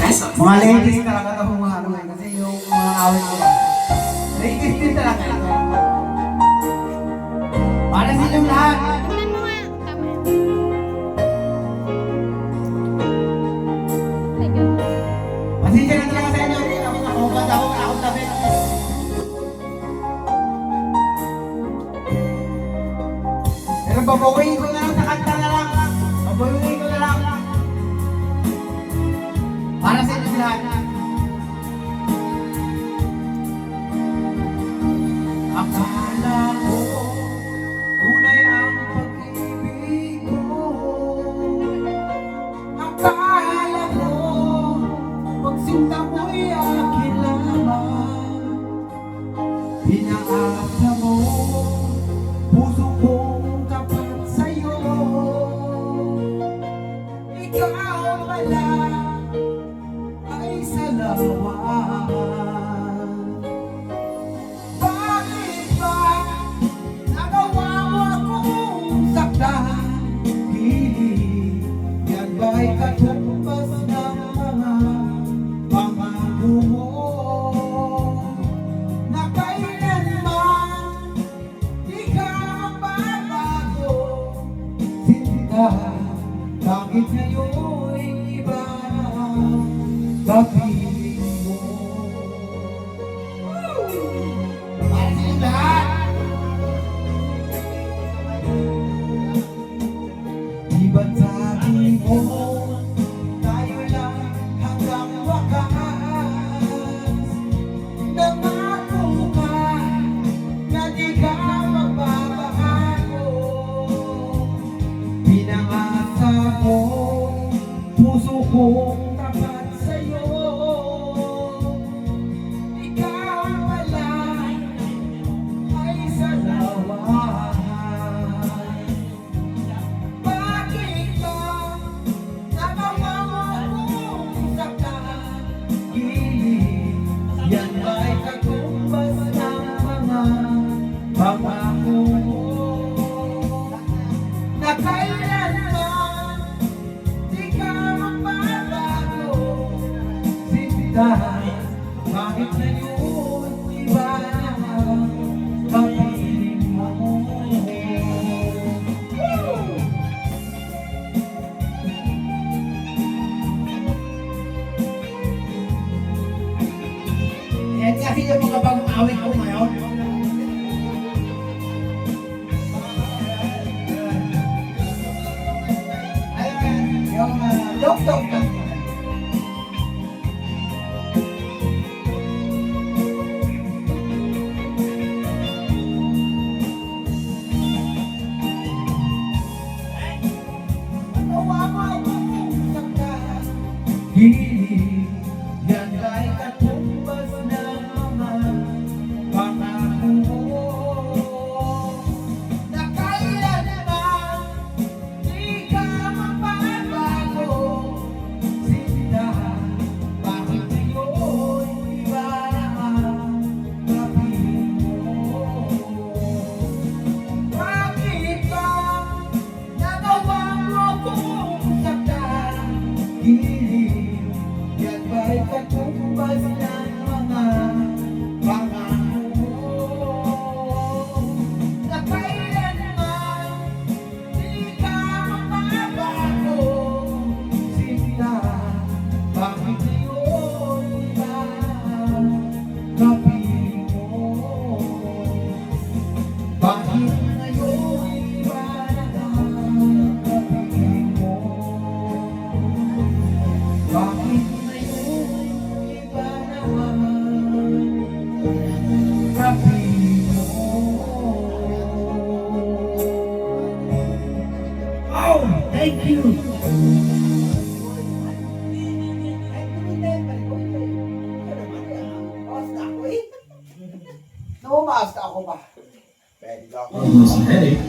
pesos. Mga ladies talaga na humahalo eh. Kasi yung mga awit nila. Ladies din talaga ito. Para sa inyong lahat. Tingnan mo nga. Tama yan. Thank you. Pasensya na talaga sa inyo. Hindi ako nakahubad ako. Wala akong tabi. Pero babawiin ko na lang sa kanta na lang. Babawiin ko na lang. Para sa inyong lahat. Akala ko tunay ang pag-ibig mo. Akala ko pagsinta mo'y akin lamang. Pinaasa mo puso kong tapat sa'yo. Ikaw pala ay salawan. Bakit ba nagawa mo akong saktan? Hindi yan ba'y katumbas ng mga pangako mo? Na kailanman di ka magbabago. Sinta, bakit ngayon'y iba ang kapiling mo? Para sa inyong lahat. Di ba't sabi mo tayo lang hanggang wakas? Nangako ka na di ka magbabago. Pinangasa mo puso kong tapat sa'yo. Ikaw pala ay salawan. Bakit ba nagawa mo akong saktan? Hindi yan ba'y katumbas ng mga pangako mo? Na kailanman di ka magbabago. Sinta, bakit ngayon iba ang kapiling mo? Yan kasi yung mga bagong awit ko ngayon. Ayun, yung dok-dok. Nagawa mo akong saktan. Hindi yan ay katumbas ng mga pangako mo. Na kailanman di ka magbabago. Sinta, bakit ngayon iba ang kapiling mo? Bakit ba nagawa mo akong saktan? Hindi yan ba'y katumbas ng mga pangako mo? Na kailanman di ka magbabago. Sinta, bakit ngayon iba ang kapiling mo? Bakit ngayon iba ang kapiling mo? Bakit ngayon iba naman kapiling mo? Oh, thank you! Naumaas na ako ba? Pwede ako. Almost headache.